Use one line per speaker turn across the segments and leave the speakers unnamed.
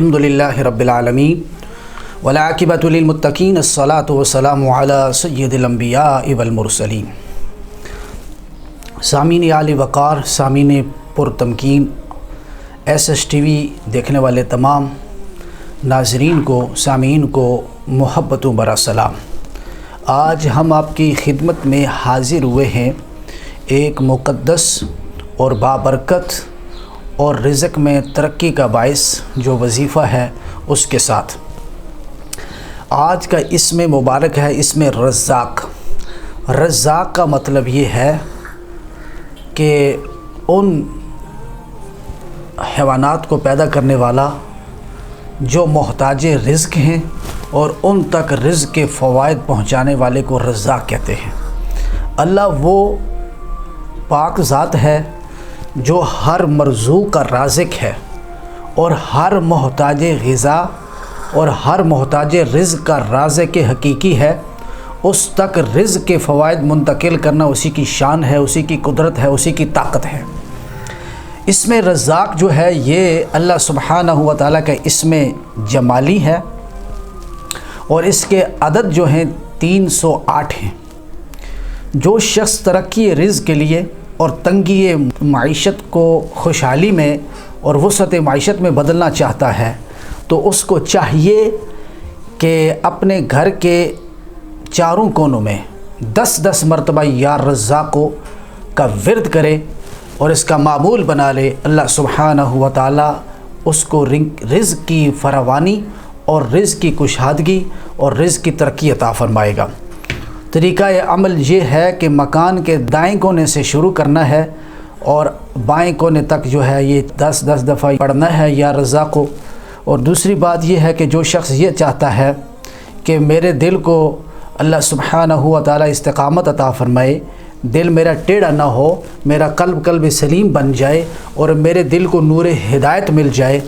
الحمدللہ رب العالمین والعاقبۃ للمتقین الصلاۃ والسلام علی سید الانبیاء والمرسلین۔ سامعین عالی وقار، سامعین پرتمکین ایس ٹی وی دیکھنے والے تمام ناظرین کو، سامعین کو محبت و برا سلام۔ آج ہم آپ کی خدمت میں حاضر ہوئے ہیں ایک مقدس اور بابرکت اور رزق میں ترقی کا باعث جو وظیفہ ہے اس کے ساتھ۔ آج کا اسم مبارک ہے اسم رزاق۔ رزاق کا مطلب یہ ہے کہ ان حیوانات کو پیدا کرنے والا جو محتاج رزق ہیں اور ان تک رزق کے فوائد پہنچانے والے کو رزاق کہتے ہیں۔ اللہ وہ پاک ذات ہے جو ہر مرزوق کا رازق ہے اور ہر محتاج غذا اور ہر محتاج رزق کا رازق حقیقی ہے۔ اس تک رزق کے فوائد منتقل کرنا اسی کی شان ہے، اسی کی قدرت ہے، اسی کی طاقت ہے۔ اسم رزاق جو ہے یہ اللہ سبحانہ و تعالیٰ کا اسم جمالی ہے اور اس کے عدد جو ہیں 308 ہیں۔ جو شخص ترقی رزق کے لیے اور تنگی معیشت کو خوشحالی میں اور وسعت معیشت میں بدلنا چاہتا ہے تو اس کو چاہیے کہ اپنے گھر کے چاروں کونوں میں 10 مرتبہ یا رزاقو کا ورد کرے اور اس کا معمول بنا لے۔ اللہ سبحانہ و تعالیٰ اس کو رزق کی فراوانی اور رزق کی کشادگی اور رزق کی ترقی عطا فرمائے گا۔ طریقہ عمل یہ ہے کہ مکان کے دائیں کونے سے شروع کرنا ہے اور بائیں کونے تک جو ہے یہ 10 دفعہ پڑھنا ہے یا رزاقو۔ اور دوسری بات یہ ہے کہ جو شخص یہ چاہتا ہے کہ میرے دل کو اللہ سبحانہ و تعالیٰ استقامت عطا فرمائے، دل میرا ٹیڑھا نہ ہو، میرا قلب سلیم بن جائے اور میرے دل کو نور ہدایت مل جائے،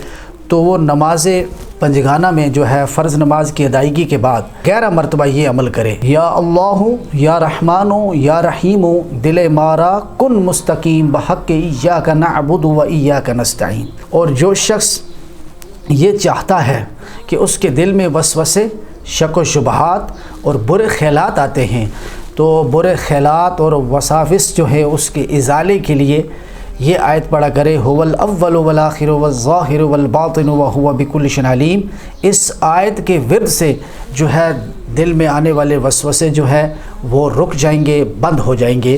تو وہ نماز پنجگانہ میں جو ہے فرض نماز کی ادائیگی کے بعد 11 مرتبہ یہ عمل کرے، یا اللہ یا رحمانو یا رحیمو دل مارا کن مستقیم بحق ایاک نعبد و ایاک نستعین۔ اور جو شخص یہ چاہتا ہے کہ اس کے دل میں وسوسے، شک و شبہات اور برے خیالات آتے ہیں تو برے خیالات اور وساوس جو ہے اس کے ازالے کے لیے یہ آیت پڑھا کرے، هو الاول والآخر والظاہر والباطن وهو بكل شيء علیم۔ اس آیت کے ورد سے جو ہے دل میں آنے والے وسوسے جو ہے وہ رک جائیں گے، بند ہو جائیں گے۔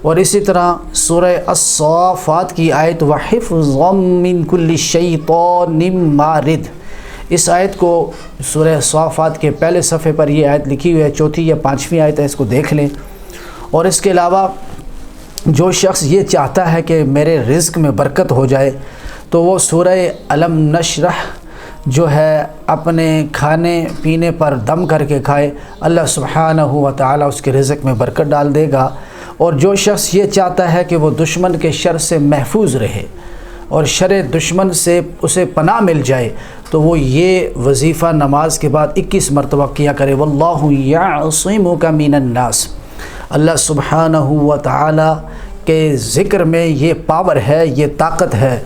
اور اسی طرح سورہ الصافات کی آیت وحفظا من كل شیطان مارد، اس آیت کو سورہ صافات کے پہلے صفحے پر یہ آیت لکھی ہوئی ہے، 4 یا 5ویں آیت ہے، اس کو دیکھ لیں۔ اور اس کے علاوہ جو شخص یہ چاہتا ہے کہ میرے رزق میں برکت ہو جائے تو وہ سورہ الم نشرح جو ہے اپنے کھانے پینے پر دم کر کے کھائے، اللہ سبحانہ و تعالیٰ اس کے رزق میں برکت ڈال دے گا۔ اور جو شخص یہ چاہتا ہے کہ وہ دشمن کے شر سے محفوظ رہے اور شر دشمن سے اسے پناہ مل جائے تو وہ یہ وظیفہ نماز کے بعد 21 مرتبہ کیا کرے، واللہ یعصمک من الناس۔ اللہ سبحانہ و تعالیٰ کے ذکر میں یہ پاور ہے، یہ طاقت ہے۔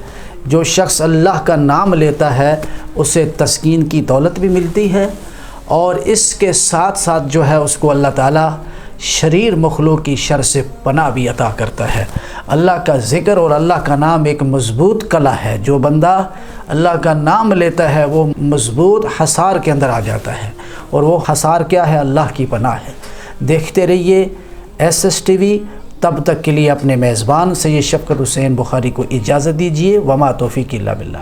جو شخص اللہ کا نام لیتا ہے اسے تسکین کی دولت بھی ملتی ہے اور اس کے ساتھ ساتھ جو ہے اس کو اللہ تعالیٰ شریر مخلوق کی شر سے پناہ بھی عطا کرتا ہے۔ اللہ کا ذکر اور اللہ کا نام ایک مضبوط قلعہ ہے، جو بندہ اللہ کا نام لیتا ہے وہ مضبوط حصار کے اندر آ جاتا ہے، اور وہ حصار کیا ہے؟ اللہ کی پناہ ہے۔ دیکھتے رہیے ایس ٹی وی۔ تب تک کے لیے اپنے میزبان سید شفقت حسین بخاری کو اجازت دیجیے۔ وما توفیق الا باللہ۔